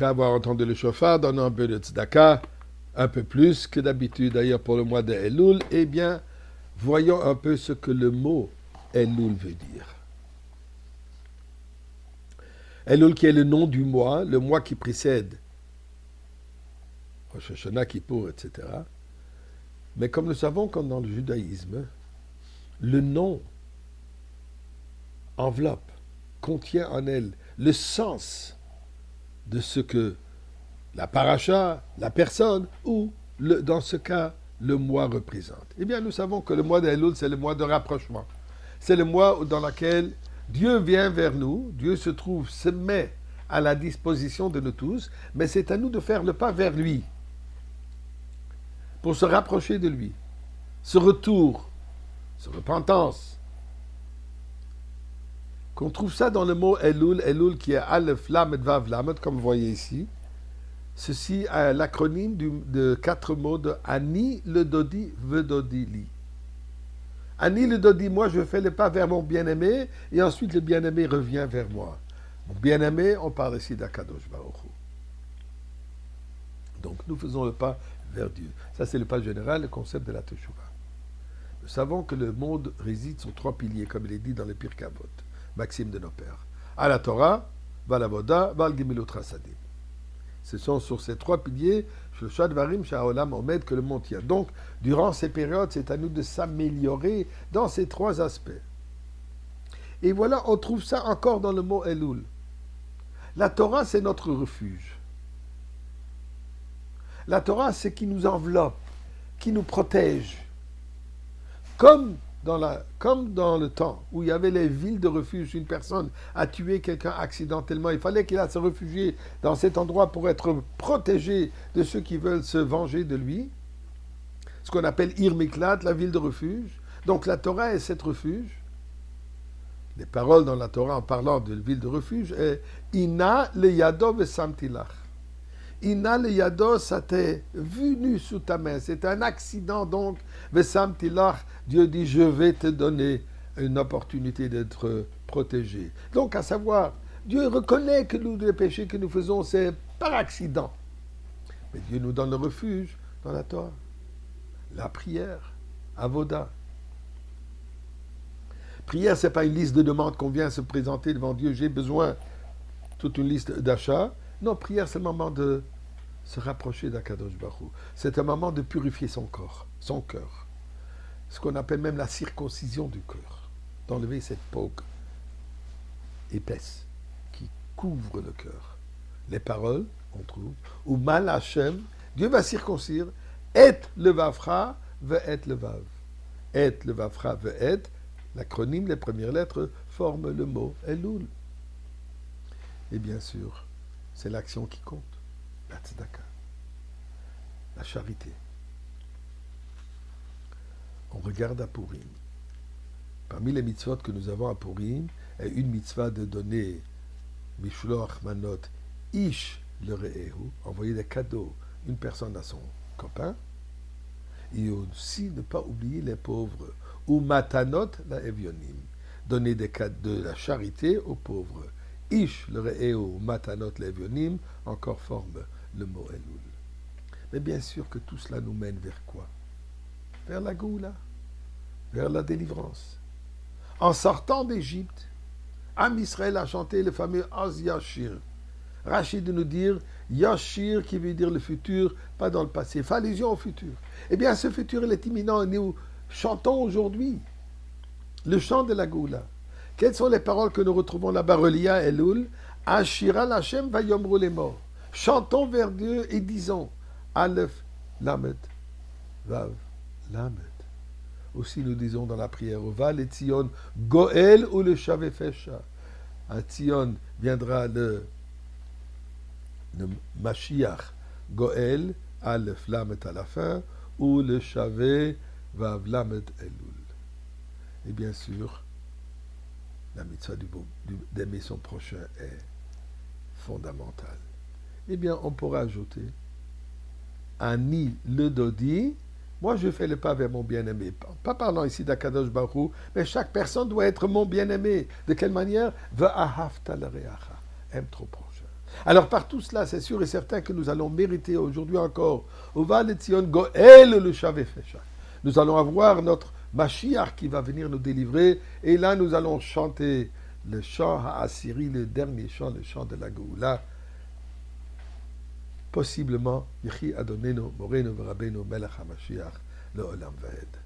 après avoir entendu le chauffard, donnons un peu de tzedaka, un peu plus que d'habitude d'ailleurs pour le mois de Elul. Eh bien, voyons un peu ce que le mot Elul veut dire. Elul qui est le nom du mois, le mois qui précède Rosh Hashanah, Kippour, etc. Mais comme nous savons, comme dans le judaïsme, le nom enveloppe, contient en elle le sens de ce que la paracha, la personne ou, dans ce cas, le mois représente. Eh bien, nous savons que le mois d'Elul, c'est le mois de rapprochement. C'est le mois dans lequel Dieu vient vers nous, Dieu se met à la disposition de nous tous, mais c'est à nous de faire le pas vers lui, pour se rapprocher de lui. Ce retour, cette repentance, qu'on trouve ça dans le mot Elul, Elul qui est Aleph, Lamed, Vav, Lamed, comme vous voyez ici. Ceci est l'acronyme de 4 mots de Ani le Dodi, Vedodi li. Ani le Dodi, moi je fais le pas vers mon bien-aimé, et ensuite le bien-aimé revient vers moi. Mon bien-aimé, on parle ici d'Akadosh Baruch Hu. Donc nous faisons le pas vers Dieu. Ça c'est le pas général, le concept de la Teshuvah. Nous savons que le monde réside sur 3 piliers, comme il est dit dans les Pirkei Avot, maxime de nos pères. À la Torah, Val Avoda, Val Gemilut Chasadim. Ce sont sur ces 3 piliers, Shlosha Dvarim Sha'olam Omed, que le monde tient. Donc, durant ces périodes, c'est à nous de s'améliorer dans ces 3 aspects. Et voilà, on trouve ça encore dans le mot Elul. La Torah, c'est notre refuge. La Torah, c'est qui nous enveloppe, qui nous protège. Comme dans le temps où il y avait les villes de refuge, une personne a tué quelqu'un accidentellement, il fallait qu'il aille se réfugier dans cet endroit pour être protégé de ceux qui veulent se venger de lui, ce qu'on appelle Ir Miklat, la ville de refuge. Donc la Torah est cet refuge. Les paroles dans la Torah en parlant de ville de refuge est Ina le yado vesamtilach. Ina le yado, ça t'est venu sous ta main. C'est un accident donc. Vesamtilach, Dieu dit, je vais te donner une opportunité d'être protégé. Donc, à savoir, Dieu reconnaît que les péchés que nous faisons, c'est par accident. Mais Dieu nous donne le refuge dans la Torah. La prière, avoda. Prière, ce n'est pas une liste de demandes qu'on vient se présenter devant Dieu. J'ai besoin, toute une liste d'achats. Non, prière, c'est le moment de se rapprocher d'Akadosh Baruch Hu. C'est un moment de purifier son corps, son cœur. Ce qu'on appelle même la circoncision du cœur. D'enlever cette poque épaisse qui couvre le cœur. Les paroles, on trouve, ou mal Hashem, Dieu va circoncire, et le vafra, ve et le vav. Et le vafra, ve et, l'acronyme, les premières lettres, forment le mot Elul. Et bien sûr, c'est l'action qui compte. La tzedaka, la charité. On regarde à Purim. Parmi les mitzvot que nous avons à Purim, est une mitzvah de donner Mishloach Manot Ish le Re'ehu, envoyer des cadeaux, une personne à son copain, et aussi ne pas oublier les pauvres, ou Matanot la Evionim, donner de la charité aux pauvres. Ish le Re'ehu, Matanot la Evionim, encore forme le mot Elul. Mais bien sûr que tout cela nous mène vers quoi? Vers la Goula, vers la délivrance. En sortant d'Égypte, Am Israël a chanté le fameux Az Yashir. Rachid de nous dire Yashir qui veut dire le futur, pas dans le passé. Fait allusion au futur. Eh bien, ce futur, il est imminent et nous chantons aujourd'hui le chant de la Goula. Quelles sont les paroles que nous retrouvons là-bas reliées à Elul? Ashira Lachem vayomru les morts. Chantons vers Dieu et disons Aleph, Lamed, Vav, Lamed. Aussi nous disons dans la prière Val et Tzion, Goël ou le Shavefesha. À Tzion viendra le Mashiach, Goël, Aleph, Lamed à la fin, ou le Shavé, Vav, Lamed, Elul. Et bien sûr, la mitzvah d'aimer son prochain est fondamentale. Eh bien, on pourra ajouter Ani le Dodi. Moi, je fais le pas vers mon bien-aimé. Pas parlant ici d'Akadosh Baruch Hu, mais chaque personne doit être mon bien-aimé. De quelle manière? Va'ahavta l'reacha. Aime ton prochain. Alors par tout cela, c'est sûr et certain que nous allons mériter aujourd'hui encore, Uva Letzion Goel le Shavefesha. Nous allons avoir notre Mashiach qui va venir nous délivrer, et là nous allons chanter le chant à Assyrie, le dernier chant, le chant de la Goula. Possiblement, Yechi Adonenu, Morenu, Rabbeinu, Melech HaMashiach, le Olam Vaed.